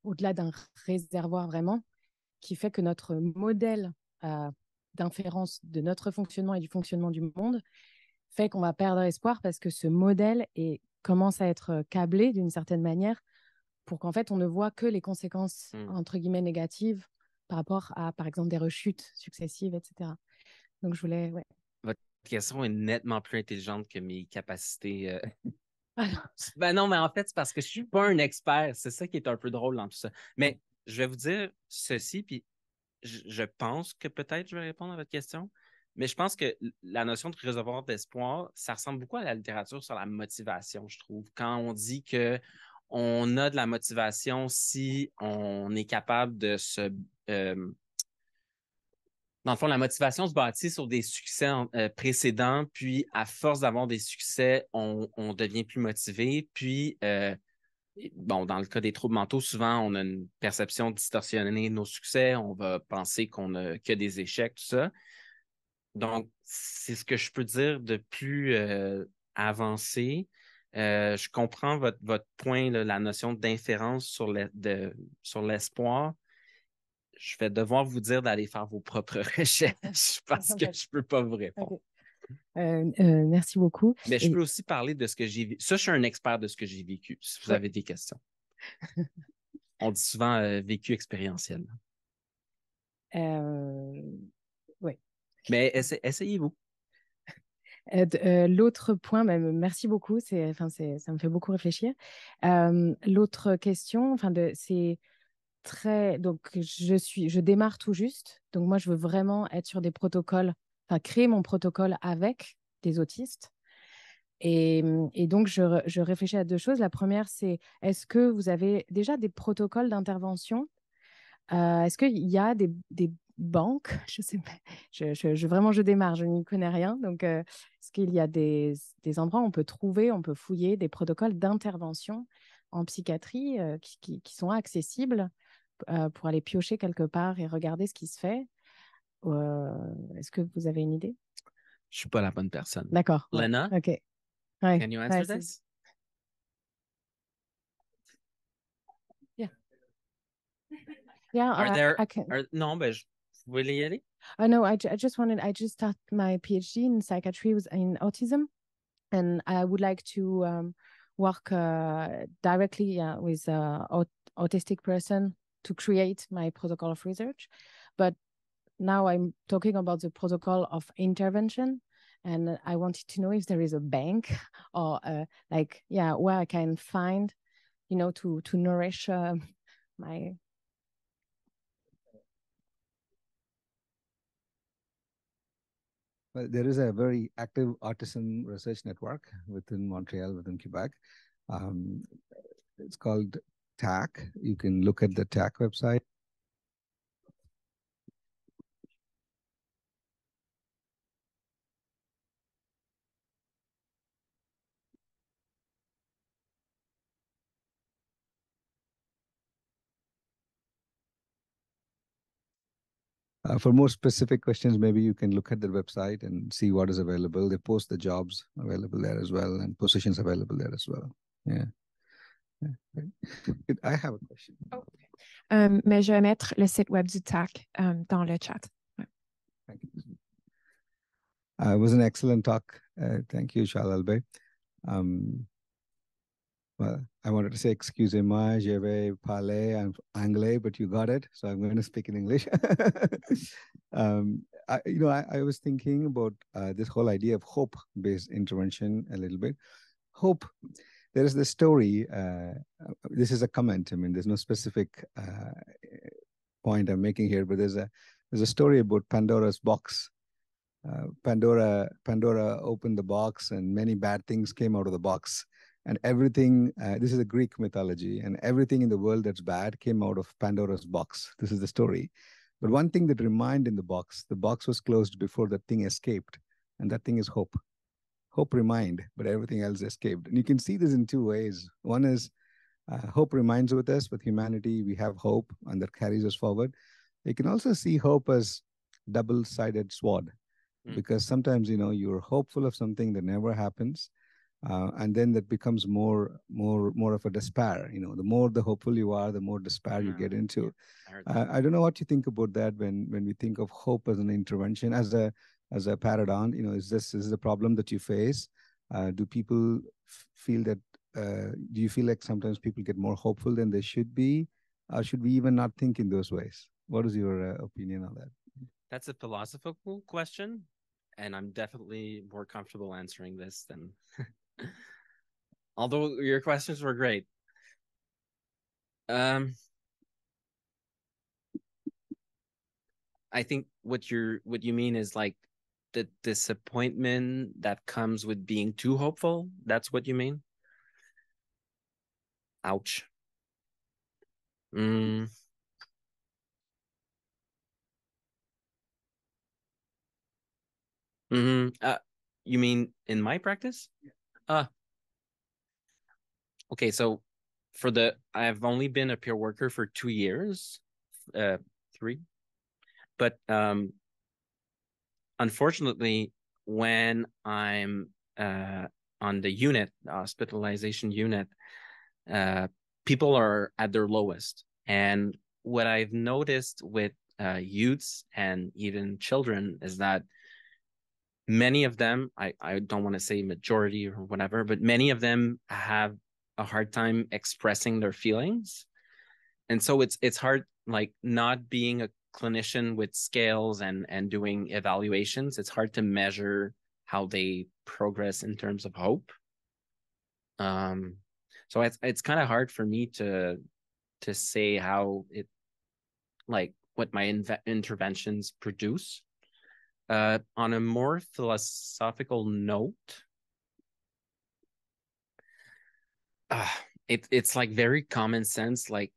au-delà d'un réservoir vraiment, qui fait que notre modèle d'inférence de notre fonctionnement et du fonctionnement du monde fait qu'on va perdre espoir parce que ce modèle commence à être câblé d'une certaine manière pour qu'en fait, on ne voit que les conséquences, entre guillemets, négatives par rapport à, par exemple, des rechutes successives, etc. Donc, je voulais... Ouais. Votre question est nettement plus intelligente que mes capacités. Alors, Ben non, mais en fait, c'est parce que je suis pas un expert. C'est ça qui est un peu drôle dans tout ça. Mais je vais vous dire ceci, puis je pense que peut-être je vais répondre à votre question, mais je pense que la notion de réservoir d'espoir, ça ressemble beaucoup à la littérature sur la motivation, je trouve. Quand on dit que on a de la motivation si on est capable de se... dans le fond, la motivation se bâtit sur des succès précédents, puis à force d'avoir des succès, on devient plus motivé, puis bon, dans le cas des troubles mentaux, souvent, on a une perception distorsionnée de nos succès. On va penser qu'on n'a que des échecs, tout ça. Donc, c'est ce que je peux dire de plus avancé. Je comprends votre point, là, la notion d'inférence sur l'espoir. Je vais devoir vous dire d'aller faire vos propres recherches parce que je ne peux pas vous répondre. Okay. Merci beaucoup. Mais je peux aussi parler de ce que j'ai vécu. Ça, je suis un expert de ce que j'ai vécu, si vous avez des questions. On dit souvent vécu expérientiel. Oui. Mais essayez-vous. L'autre point, merci beaucoup, ça me fait beaucoup réfléchir. L'autre question, c'est très, donc je démarre tout juste, donc moi je veux vraiment être sur des protocoles, créer mon protocole avec des autistes. Et donc je réfléchis à deux choses. La première, c'est est-ce que vous avez déjà des protocoles d'intervention? Est-ce qu'il y a des banques? Je sais pas. Vraiment, je démarre, je n'y connais rien. Donc, est-ce qu'il y a des endroits où on peut trouver, on peut fouiller des protocoles d'intervention en psychiatrie qui sont accessibles pour aller piocher quelque part et regarder ce qui se fait? Est-ce que vous avez une idée? Je ne suis pas la bonne personne. D'accord. Lena, OK. Ouais. can you answer this? Yeah. Yeah. Are there... I can... non, ben, vous voulez y aller? No, I just started my PhD in psychiatry in autism, and I would like to work directly with autistic person to create my protocol of research. But now I'm talking about the protocol of intervention And I wanted to know if there is a bank or where I can find, to nourish my. Well, there is a very active artisan research network within Montreal, within Quebec. It's called TAC. You can look at the TAC website. For more specific questions, maybe you can look at their website and see what is available. They post the jobs available there as well and positions available there as well. Yeah. I have a question. Mais je vais mettre le site web du TAC dans le chat. Ouais. Thank you. It was an excellent talk. Thank you, Charles Albert. Well, I wanted to say excusez-moi, je vais parler en anglais, but you got it, so I'm going to speak in English. I was thinking about this whole idea of hope-based intervention a little bit. Hope. There is this story. This is a comment. I mean, there's no specific point I'm making here, but there's a story about Pandora's box. Pandora opened the box, and many bad things came out of the box. And everything, this is a Greek mythology, and everything in the world that's bad came out of Pandora's box. This is the story. But one thing that remained in the box was closed before the thing escaped, and that thing is hope. Hope remained, but everything else escaped. And you can see this in two ways. One is hope remains with us. With humanity, we have hope, and that carries us forward. You can also see hope as double-sided sword, because sometimes, you're hopeful of something that never happens. And then that becomes more of a despair. The more the hopeful you are, the more despair you get into. I don't know what you think about that when we think of hope as an intervention, as a paradigm. Is this the problem that you face? Do people feel that? Do you feel like sometimes people get more hopeful than they should be, or should we even not think in those ways? What is your opinion on that? That's a philosophical question, and I'm definitely more comfortable answering this than. Although your questions were great. I think what you mean is like the disappointment that comes with being too hopeful. That's what you mean? Ouch. You mean in my practice? Okay, so I've only been a peer worker for 2 years, 3, but unfortunately, when I'm on the hospitalization unit, people are at their lowest. And what I've noticed with youths and even children is that many of them, I don't want to say majority or whatever, but many of them have a hard time expressing their feelings. And so it's hard, like not being a clinician with scales and doing evaluations, it's hard to measure how they progress in terms of hope. So it's kind of hard for me to say how it, like what my interventions produce. On a more philosophical note, it's like very common sense, like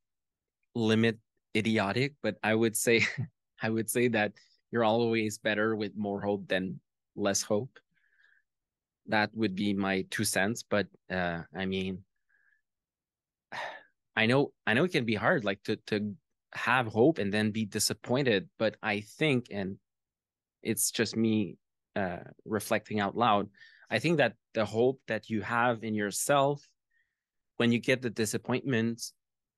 limit idiotic, but I would say that you're always better with more hope than less hope. That would be my 2 cents, but I mean, I know it can be hard, like to have hope and then be disappointed, but I think, and it's just me reflecting out loud, I think that the hope that you have in yourself, when you get the disappointment,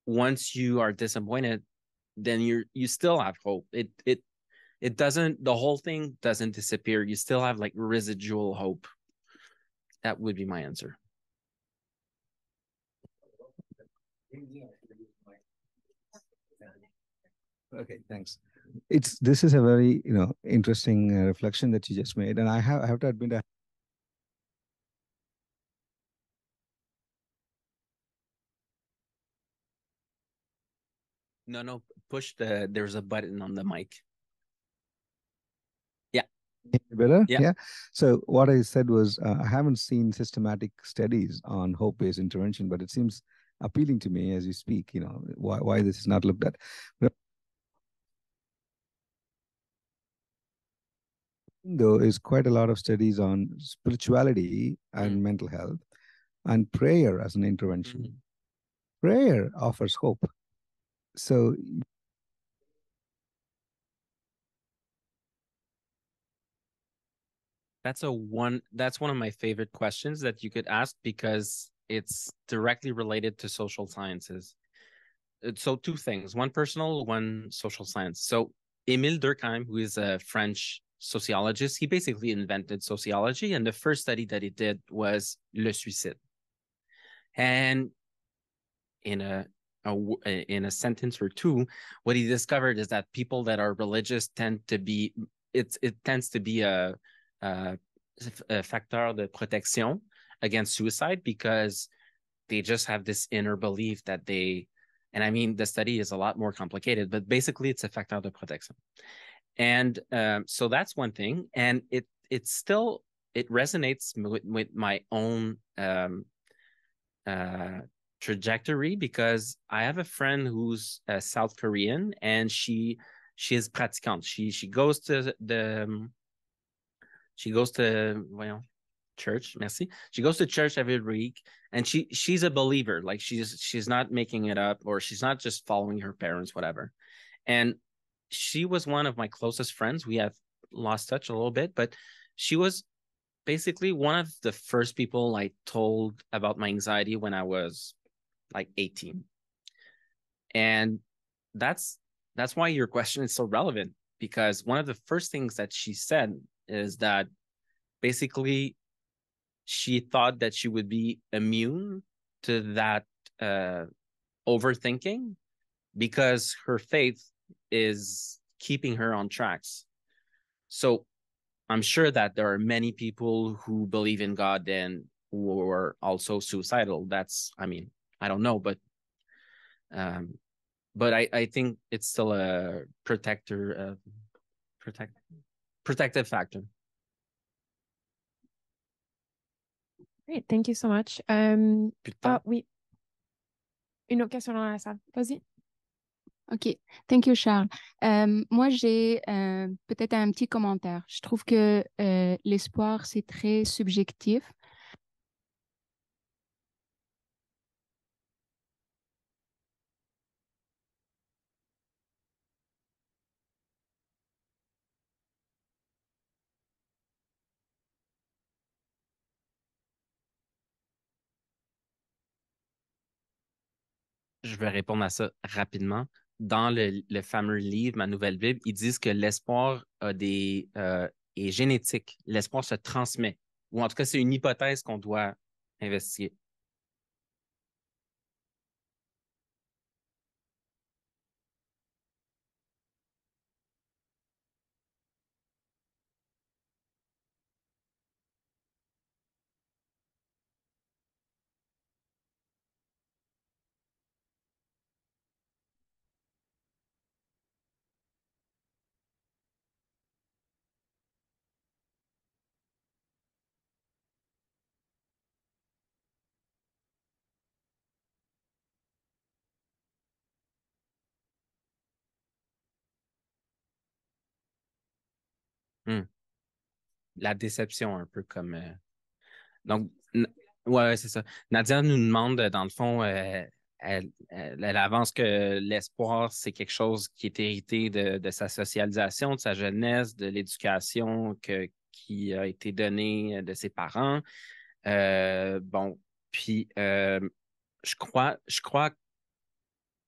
once you are disappointed, then you still have hope. It doesn't, the whole thing doesn't disappear. You still have like residual hope. That would be my answer. Okay, thanks. This is a very interesting reflection that you just made, and I have to admit No, push there's a button on the mic. Yeah. better. Yeah. Yeah. So what I said was I haven't seen systematic studies on hope-based intervention, but it seems appealing to me as you speak. Why this is not looked at. Though is quite a lot of studies on spirituality and mental health and prayer as an intervention. Prayer offers hope. So that's one of my favorite questions that you could ask because it's directly related to social sciences. So two things, one personal, one social science. So Émile Durkheim, who is a French sociologist, he basically invented sociology. And the first study that he did was le suicide. And in a sentence or two, what he discovered is that people that are religious tend to be, it tends to be a facteur de protection against suicide because they just have this inner belief that and I mean, the study is a lot more complicated, but basically it's a factor de protection. And so that's one thing. And it resonates with my own trajectory because I have a friend who's South Korean and she is pratiquante. She goes to church. Merci. She goes to church every week, and she's a believer. Like she's not making it up, or she's not just following her parents, whatever. And she was one of my closest friends. We have lost touch a little bit, but she was basically one of the first people I told about my anxiety when I was like 18. And that's why your question is so relevant, because one of the first things that she said is that basically she thought that she would be immune to that overthinking because her faith is keeping her on tracks. So I'm sure that there are many people who believe in God and who are also suicidal. I don't know, but I think it's still a protective factor. Great, thank you so much. Oui. Une autre question dans la salle. Vas-y. OK. Thank you, Charles. Moi, j'ai peut-être un petit commentaire. Je trouve que l'espoir, c'est très subjectif. Je vais répondre à ça rapidement. Dans le fameux livre, Ma Nouvelle Bible, ils disent que l'espoir est génétique. L'espoir se transmet. Ou en tout cas, c'est une hypothèse qu'on doit investiguer. La déception, un peu comme... Donc, ouais, c'est ça. Nadia nous demande, dans le fond, elle avance que l'espoir, c'est quelque chose qui est hérité de sa socialisation, de sa jeunesse, de l'éducation qui a été donnée de ses parents. Bon, puis je crois,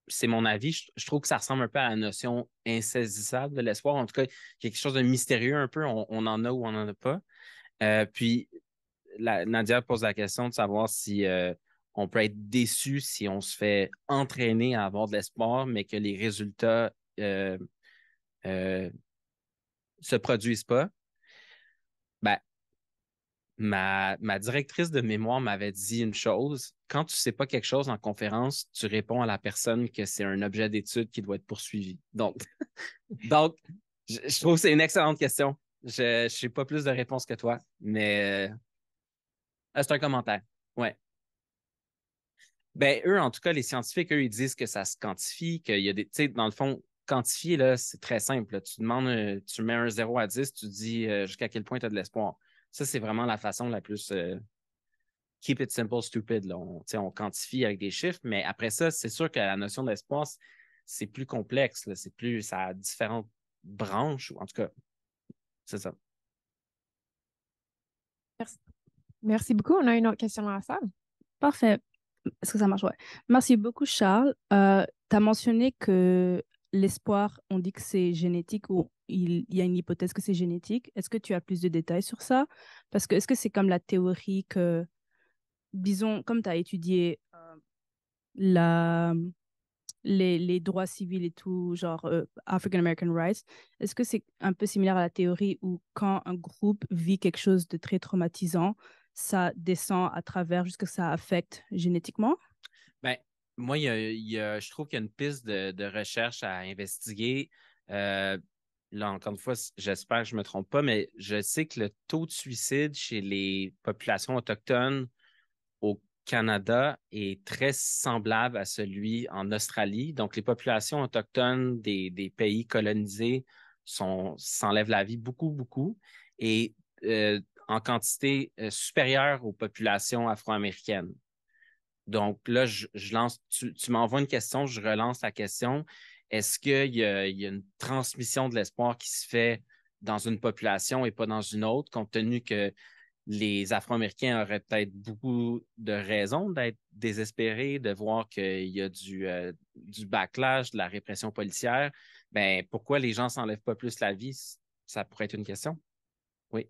c'est mon avis, je trouve que ça ressemble un peu à la notion insaisissable de l'espoir. En tout cas, quelque chose de mystérieux un peu, on en a ou on n'en a pas. Puis, Nadia pose la question de savoir si on peut être déçu si on se fait entraîner à avoir de l'espoir, mais que les résultats se produisent pas, ben, ma directrice de mémoire m'avait dit une chose. Quand tu sais pas quelque chose en conférence, tu réponds à la personne que c'est un objet d'étude qui doit être poursuivi. Donc, donc je trouve que c'est une excellente question. Je sais pas plus de réponses que toi, mais c'est un commentaire. Ouais. Ben, eux, en tout cas, les scientifiques, eux, ils disent que ça se quantifie, qu'il y a des. Tu sais, dans le fond, quantifier, là, c'est très simple. Là. Tu demandes, tu mets un 0 à 10, tu dis jusqu'à quel point tu as de l'espoir. Ça, c'est vraiment la façon la plus keep it simple, stupid. Là. On quantifie avec des chiffres, mais après ça, c'est sûr que la notion d'espoir, c'est plus complexe. Là. C'est plus. Ça a différentes branches, ou en tout cas, c'est ça. Merci. Merci beaucoup. On a une autre question dans la salle. Parfait. Est-ce que ça marche? Ouais. Merci beaucoup, Charles. Tu as mentionné que l'espoir, on dit que c'est génétique ou il y a une hypothèse que c'est génétique. Est-ce que tu as plus de détails sur ça? Parce que est-ce que c'est comme la théorie que, disons, comme tu as étudié la, les droits civils et tout, genre African American Rights, est-ce que c'est un peu similaire à la théorie où quand un groupe vit quelque chose de très traumatisant, ça descend à travers jusqu'à ce que ça affecte génétiquement? Ben, moi, je trouve qu'il y a une piste de recherche à investiguer. Là, encore une fois, j'espère que je ne me trompe pas, mais je sais que le taux de suicide chez les populations autochtones au Canada est très semblable à celui en Australie. Donc, les populations autochtones des pays colonisés s'enlèvent la vie beaucoup, beaucoup. Et en quantité supérieure aux populations afro-américaines. Donc là, je lance, tu m'envoies une question, je relance la question. Est-ce qu'il y a une transmission de l'espoir qui se fait dans une population et pas dans une autre, compte tenu que les Afro-Américains auraient peut-être beaucoup de raisons d'être désespérés, de voir qu'il y a du backlash, de la répression policière? Ben, pourquoi les gens s'enlèvent pas plus la vie? Ça pourrait être une question. Oui.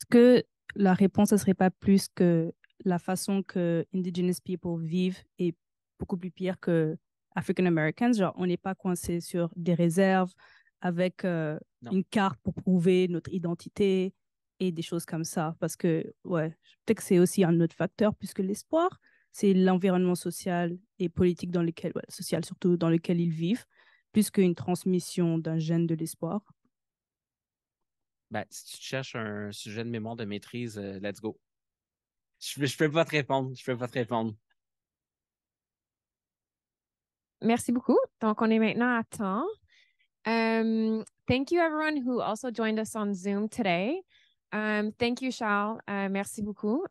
Est-ce que la réponse, ne serait pas plus que la façon que Indigenous people vivent est beaucoup plus pire que African Americans? Genre, on n'est pas coincé sur des réserves avec une carte pour prouver notre identité et des choses comme ça. Parce que, ouais, peut-être que c'est aussi un autre facteur, puisque l'espoir, c'est l'environnement social et politique dans lequel, ouais, social surtout, dans lequel ils vivent, plus qu'une transmission d'un gène de l'espoir. Ben, si tu cherches un sujet de mémoire de maîtrise, let's go. Je peux pas te répondre. Je peux pas te répondre. Merci beaucoup. Donc, on est maintenant à temps. Thank you, everyone who also joined us on Zoom today. Thank you, Charles. Merci beaucoup.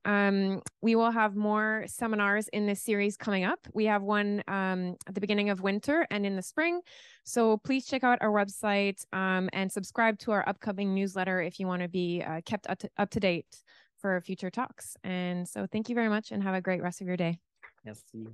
We will have more seminars in this series coming up. We have one at the beginning of winter and in the spring. So please check out our website and subscribe to our upcoming newsletter if you want to be kept up to date for future talks. And so thank you very much and have a great rest of your day. Merci.